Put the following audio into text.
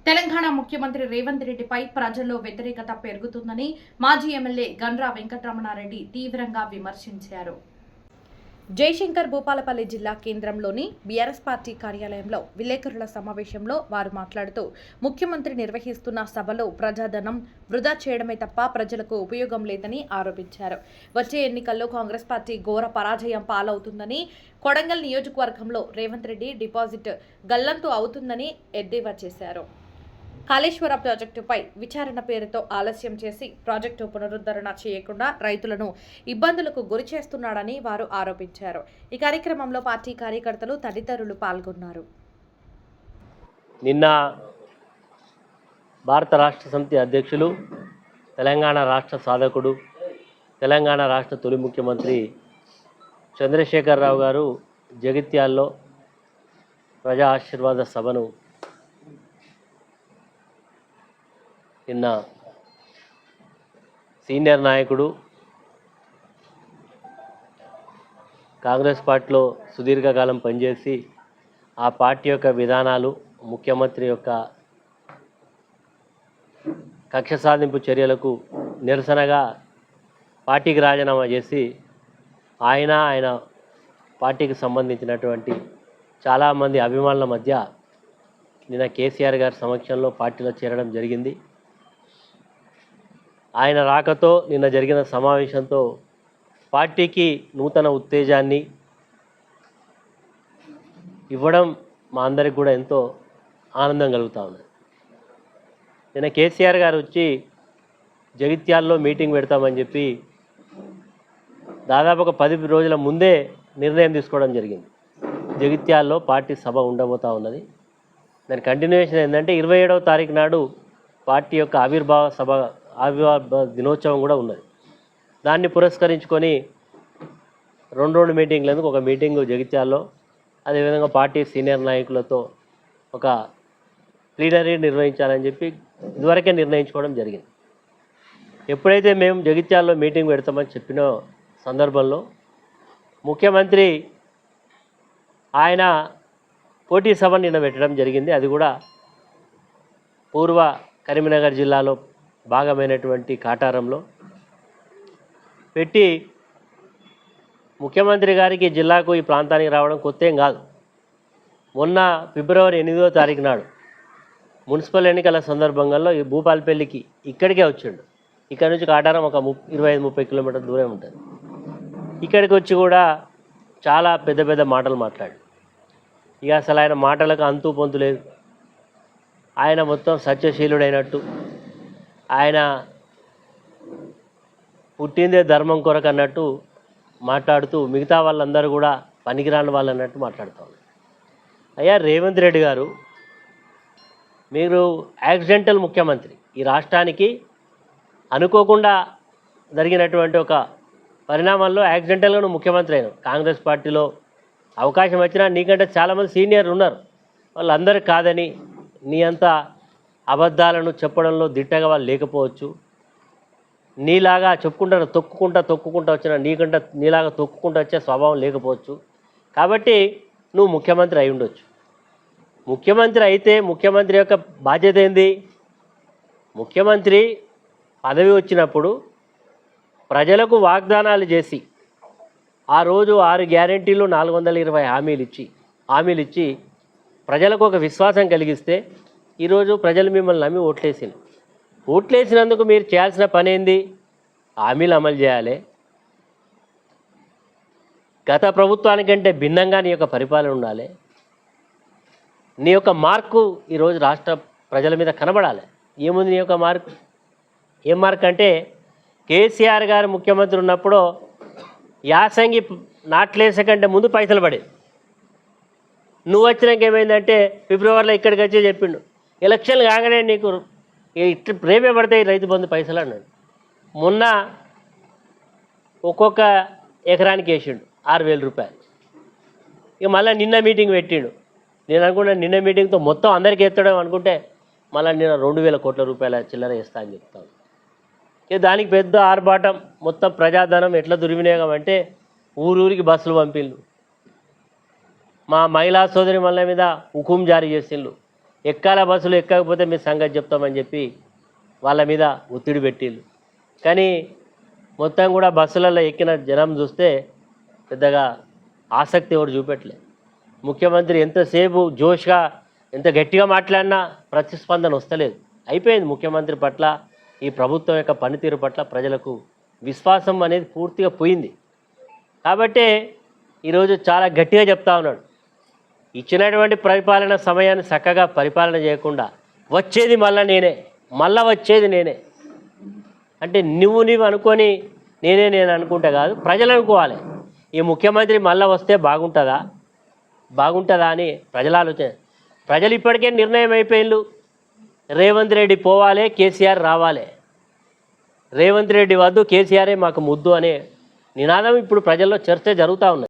తెలంగాణ ముఖ్యమంత్రి రేవంత్ రెడ్డిపై ప్రజల్లో వ్యతిరేకత పెరుగుతుందని మాజీ ఎమ్మెల్యే గండ్రా వెంకటరమణారెడ్డి తీవ్రంగా విమర్శించారు. జయశంకర్ భూపాలపల్లి జిల్లా కేంద్రంలోని బీఆర్ఎస్ పార్టీ కార్యాలయంలో విలేకరుల సమావేశంలో వారు మాట్లాడుతూ ముఖ్యమంత్రి నిర్వహిస్తున్న సభలో ప్రజాధనం వృధా చేయడమే తప్ప ప్రజలకు ఉపయోగం లేదని ఆరోపించారు. వచ్చే ఎన్నికల్లో కాంగ్రెస్ పార్టీ ఘోర పరాజయం పాలవుతుందని, కొడంగల్ నియోజకవర్గంలో రేవంత్ రెడ్డి డిపాజిట్ గల్లంతు అవుతుందని ఎద్దేవా చేశారు. కాళేశ్వర ప్రాజెక్టుపై విచారణ పేరుతో ఆలస్యం చేసి ప్రాజెక్టు పునరుద్ధరణ చేయకుండా రైతులను ఇబ్బందులకు గురి చేస్తున్నాడని వారు ఆరోపించారు. ఈ కార్యక్రమంలో పార్టీ కార్యకర్తలు తదితరులు పాల్గొన్నారు. నిన్న భారత రాష్ట్ర సమితి అధ్యక్షులు, తెలంగాణ రాష్ట్ర సాధకుడు, తెలంగాణ రాష్ట్ర తొలి ముఖ్యమంత్రి చంద్రశేఖరరావు గారు జగిత్యాల్లో ప్రజా ఆశీర్వాద సభను నిన్న సీనియర్ నాయకుడు, కాంగ్రెస్ పార్టీలో సుదీర్ఘకాలం పనిచేసి ఆ పార్టీ యొక్క విధానాలు, ముఖ్యమంత్రి యొక్క కక్ష సాధింపు చర్యలకు నిరసనగా పార్టీకి రాజీనామా చేసి ఆయన పార్టీకి సంబంధించినటువంటి చాలామంది అభిమానుల మధ్య నిన్న కేసీఆర్ గారి సమక్షంలో పార్టీలో చేరడం జరిగింది. ఆయన రాకతో నిన్న జరిగిన సమావేశంతో పార్టీకి నూతన ఉత్తేజాన్ని ఇవ్వడం మా అందరికి కూడా ఎంతో ఆనందం కలుగుతూ ఉన్నది. నిన్న కేసీఆర్ గారు వచ్చి జగిత్యాల్లో మీటింగ్ పెడతామని చెప్పి దాదాపు ఒక 10 రోజుల ముందే నిర్ణయం తీసుకోవడం జరిగింది. జగిత్యాల్లో పార్టీ సభ ఉండబోతూ ఉన్నది. దాని కంటిన్యూషన్ ఏంటంటే 27వ తారీఖు నాడు పార్టీ యొక్క ఆవిర్భావ దినోత్సవం కూడా ఉన్నది. దాన్ని పురస్కరించుకొని రెండు మీటింగ్లు, ఎందుకు ఒక మీటింగు జగిత్యాల్లో, అదేవిధంగా పార్టీ సీనియర్ నాయకులతో ఒక ప్లీనరీ నిర్వహించాలని చెప్పి ఇదివరకే నిర్ణయించుకోవడం జరిగింది. ఎప్పుడైతే మేము జగిత్యాల్లో మీటింగ్ పెడతామని చెప్పిన సందర్భంలో ముఖ్యమంత్రి ఆయన పోటీ సభ నిన్న పెట్టడం జరిగింది. అది కూడా పూర్వ కరీంనగర్ జిల్లాలో భాగమైనటువంటి కాటారంలో పెట్టి ముఖ్యమంత్రి గారికి జిల్లాకు ఈ ప్రాంతానికి రావడం కొత్త ఏం కాదు. మొన్న ఫిబ్రవరి 8వ తారీఖు నాడు మున్సిపల్ ఎన్నికల సందర్భంగా ఈ భూపాలపల్లికి ఇక్కడికే వచ్చిండు. ఇక్కడ నుంచి కాటారం ఒక 25-30 కిలోమీటర్ల దూరం ఉంటుంది. ఇక్కడికి వచ్చి కూడా చాలా పెద్ద పెద్ద మాటలు మాట్లాడు. ఇక అసలు ఆయన మాటలకు అంతు పొంతు లేదు. ఆయన మొత్తం సత్యశీలుడైనట్టు, ఆయన పుట్టిందే ధర్మం కొరకు అన్నట్టు మాట్లాడుతూ మిగతా వాళ్ళందరూ కూడా పనికిరాని వాళ్ళు అన్నట్టు మాట్లాడుతూ ఉన్నారు. అయ్యా రేవంత్ రెడ్డి గారు, మీరు యాక్సిడెంటల్ ముఖ్యమంత్రి. ఈ రాష్ట్రానికి అనుకోకుండా జరిగినటువంటి ఒక పరిణామాల్లో యాక్సిడెంటల్గా నువ్వు ముఖ్యమంత్రి అయినావు. కాంగ్రెస్ పార్టీలో అవకాశం వచ్చినా నీకంటే చాలామంది సీనియర్లు ఉన్నారు, వాళ్ళందరూ కాదని నీ అంత అబద్ధాలను చెప్పడంలో దిట్టగా వాళ్ళు లేకపోవచ్చు. నీలాగా చెప్పుకుంటా తొక్కుకుంటా వచ్చిన నీలాగా తొక్కుకుంటూ వచ్చే స్వభావం లేకపోవచ్చు. కాబట్టి నువ్వు ముఖ్యమంత్రి అయి ఉండొచ్చు. ముఖ్యమంత్రి అయితే ముఖ్యమంత్రి యొక్క బాధ్యత ఏంది? ముఖ్యమంత్రి పదవి వచ్చినప్పుడు ప్రజలకు వాగ్దానాలు చేసి ఆ రోజు 6 గ్యారెంటీలు 420 హామీలు ఇచ్చి ప్రజలకు ఒక విశ్వాసం కలిగిస్తే ఈరోజు ప్రజలు మిమ్మల్ని నమ్మి ఓట్లేసినందుకు మీరు చేయాల్సిన పని ఏంది? హామీలు అమలు చేయాలి. గత ప్రభుత్వానికంటే భిన్నంగా నీ యొక్క పరిపాలన ఉండాలి. నీ యొక్క మార్కు ఈరోజు రాష్ట్ర ప్రజల మీద కనబడాలి. ఏముంది నీ యొక్క మార్కు? ఏం మార్క్ అంటే, కేసీఆర్ గారు ముఖ్యమంత్రి ఉన్నప్పుడు యాసంగి నాట్లేసే కంటే ముందు పైసలు పడేది. నువ్వు వచ్చినాక ఏమైందంటే ఫిబ్రవరిలో ఇక్కడికి వచ్చి చెప్పిండు, ఎలక్షన్లు కాగానే నీకు రేపే పడతాయి రైతు బంధు పైసలు అన్నాడు. మొన్న ఒక్కొక్క ఎకరానికి వేసిండు 6,000 రూపాయలు. ఇక మళ్ళీ నిన్న మీటింగ్ పెట్టిండు. నేను అనుకున్నా నిన్న మీటింగ్తో మొత్తం అందరికీ ఎత్తడం అనుకుంటే మళ్ళీ నిన్న 2,000 కోట్ల రూపాయల చిల్లర వేస్తా అని చెప్తాను. ఇక దానికి పెద్ద ఆర్భాటం, మొత్తం ప్రజాధనం ఎట్లా దుర్వినియోగం అంటే ఊరూరికి బస్సులు పంపిళ్ళు, మా మహిళా సోదరి మళ్ళ మీద హుకుం జారీ చేసిండ్రు. ఎక్కాల బస్సులు ఎక్కకపోతే మీ సంగతి చెప్తామని చెప్పి వాళ్ళ మీద ఒత్తిడి పెట్టిళ్ళు. కానీ మొత్తం కూడా బస్సులలో ఎక్కిన జనం చూస్తే పెద్దగా ఆసక్తి ఎవరు చూపెట్టలే. ముఖ్యమంత్రి ఎంతసేపు జోష్గా ఎంత గట్టిగా మాట్లాడినా ప్రతిస్పందన వస్తలేదు. అయిపోయింది. ముఖ్యమంత్రి పట్ల ఈ ప్రభుత్వం యొక్క పనితీరు పట్ల ప్రజలకు విశ్వాసం అనేది పూర్తిగా పోయింది. కాబట్టే ఈరోజు చాలా గట్టిగా చెప్తా ఉన్నాడు, ఇచ్చినటువంటి పరిపాలన సమయాన్ని చక్కగా పరిపాలన చేయకుండా వచ్చేది మళ్ళా వచ్చేది నేనే అంటే నువ్వు అనుకొని నేను అనుకుంటా కాదు, ప్రజలు అనుకోవాలి. ఈ ముఖ్యమంత్రి మళ్ళీ వస్తే బాగుంటుందా అని ప్రజల ఆలోచన. ప్రజలు ఇప్పటికే నిర్ణయం అయిపోయిండు, రేవంత్ రెడ్డి పోవాలి, కేసీఆర్ రావాలి. రేవంత్ రెడ్డి వద్దు, కేసీఆరే మాకు ముద్దు అనే నినాదం ఇప్పుడు ప్రజల్లో చర్చ జరుగుతూ ఉన్నది.